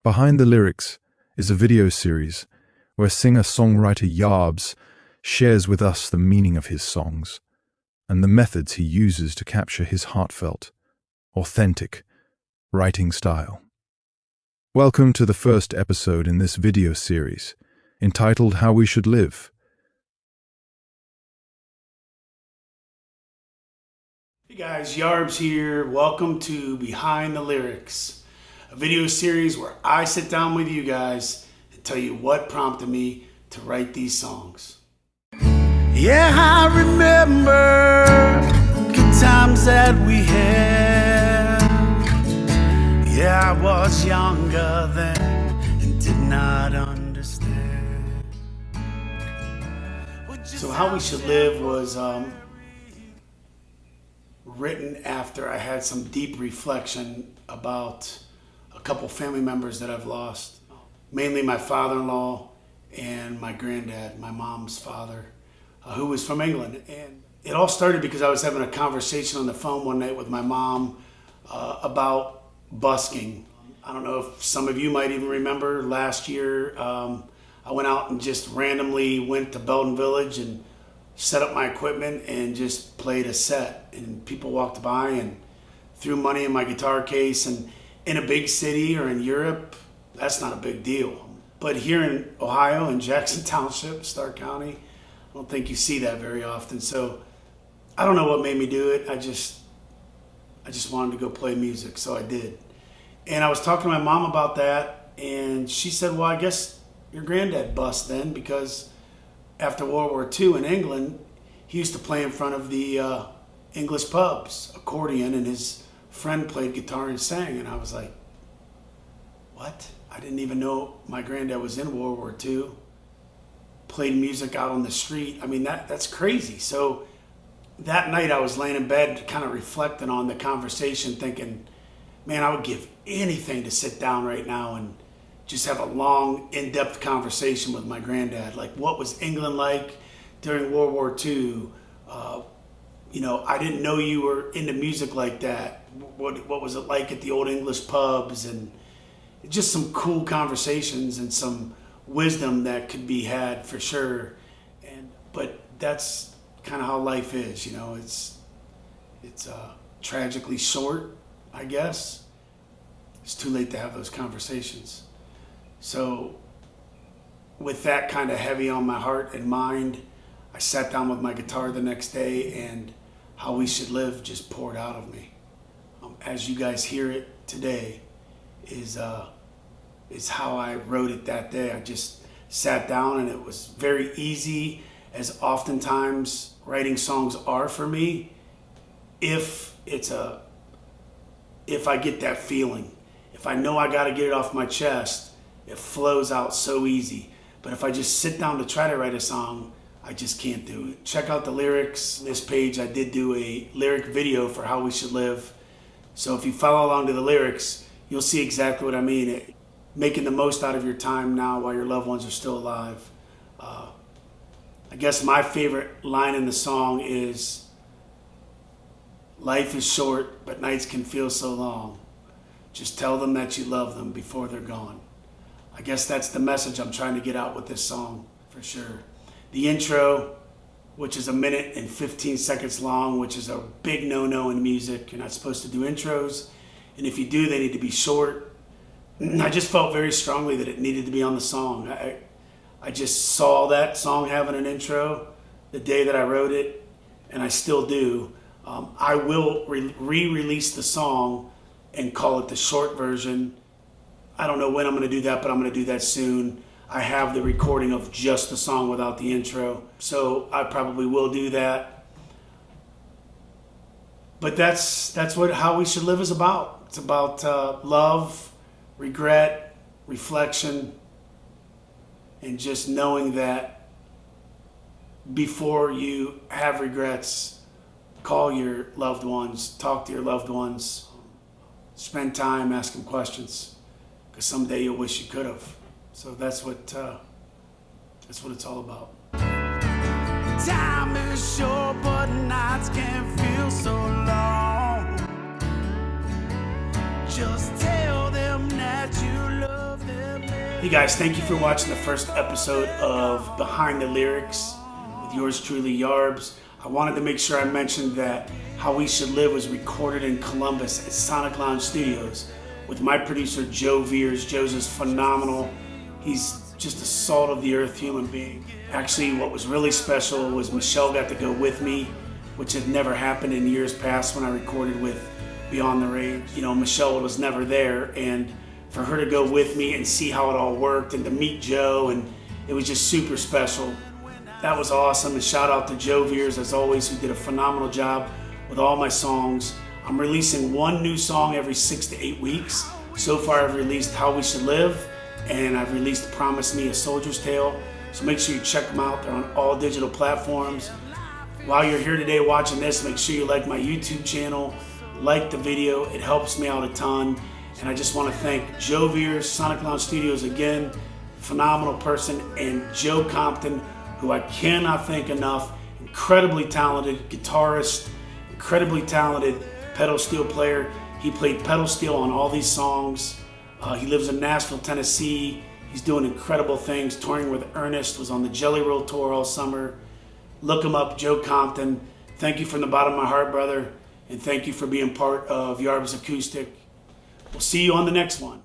Behind the Lyrics is a video series where singer-songwriter Yarbs shares with us the meaning of his songs and the methods he uses to capture his heartfelt, authentic writing style. Welcome to the first episode in this video series, entitled How We Should Live. Hey guys, Yarbs here. Welcome to Behind the Lyrics, a video series where I sit down with you guys and tell you what prompted me to write these songs. Yeah, I remember good times that we had. Yeah, I was younger then and did not understand. So How We Should Live was written after I had some deep reflection about a couple family members that I've lost, mainly my father-in-law and my granddad, my mom's father, who was from England. And it all started because I was having a conversation on the phone one night with my mom about busking. I don't know if some of you might even remember last year, I went out and just randomly went to Belden Village and set up my equipment and just played a set, and people walked by and threw money in my guitar case. And in a big city or in Europe, that's not a big deal. But here in Ohio, in Jackson Township, Stark County, I don't think you see that very often. So I don't know what made me do it. I just wanted to go play music, so I did. And I was talking to my mom about that, and she said, well, I guess your granddad bust then, because after World War II in England, he used to play in front of the English pubs, accordion, and his friend played guitar and sang. And I was like, what? I didn't even know my granddad was in World War II, played music out on the street. I mean, that's crazy. So that night I was laying in bed kind of reflecting on the conversation, thinking, man, I would give anything to sit down right now and just have a long, in-depth conversation with my granddad. Like, what was England like during World War II? I didn't know you were into music like that. What was it like at the old English pubs? And just some cool conversations and some wisdom that could be had for sure. But that's kind of how life is, It's tragically short, I guess. It's too late to have those conversations. So with that kind of heavy on my heart and mind, I sat down with my guitar the next day, and How We Should Live just poured out of me. As you guys hear it today is how I wrote it that day. I just sat down, and it was very easy, as oftentimes writing songs are for me, if I get that feeling. If I know I got to get it off my chest, it flows out so easy. But if I just sit down to try to write a song, I just can't do it. Check out the lyrics. On this page, I did do a lyric video for How We Should Live. So if you follow along to the lyrics, you'll see exactly what I mean. Making the most out of your time now while your loved ones are still alive. I guess my favorite line in the song is, life is short, but nights can feel so long. Just tell them that you love them before they're gone. I guess that's the message I'm trying to get out with this song, for sure. The intro, which is 1 minute and 15 seconds long, which is a big no-no in music. You're not supposed to do intros, and if you do, they need to be short. I just felt very strongly that it needed to be on the song. I just saw that song having an intro the day that I wrote it, and I still do. I will re-release the song and call it the short version. I don't know when I'm going to do that, but I'm going to do that soon. I have the recording of just the song without the intro, so I probably will do that. But that's what How We Should Live is about. It's about love, regret, reflection, and just knowing that before you have regrets, call your loved ones, talk to your loved ones, spend time, ask them questions, because someday you'll wish you could have. So that's what it's all about. Time is short, but nights can feel so long. Just tell them that you love Hey guys, thank you for watching the first episode of Behind the Lyrics with yours truly, Yarbs. I wanted to make sure I mentioned that How We Should Live was recorded in Columbus at Sonic Lounge Studios with my producer, Joe Veers. Joe's is phenomenal. He's just a salt of the earth human being. Actually, what was really special was Michelle got to go with me, which had never happened in years past when I recorded with Beyond the Rage. You know, Michelle was never there, and for her to go with me and see how it all worked and to meet Joe, and it was just super special. That was awesome, and shout out to Joe Veers, as always, who did a phenomenal job with all my songs. I'm releasing one new song every 6 to 8 weeks. So far I've released How We Should Live, and I've released Promise Me, A Soldier's Tale. So make sure you check them out. They're on all digital platforms. While you're here today watching this, make sure you like my YouTube channel, like the video. It helps me out a ton. And I just want to thank Joe Veers, Sonic Lounge Studios again, phenomenal person, and Joe Compton, who I cannot thank enough, incredibly talented guitarist, incredibly talented pedal steel player. He played pedal steel on all these songs. He lives in Nashville, Tennessee. He's doing incredible things, touring with Ernest, was on the Jelly Roll tour all summer. Look him up, Joe Compton. Thank you from the bottom of my heart, brother, and thank you for being part of Yarbs Acoustic. We'll see you on the next one.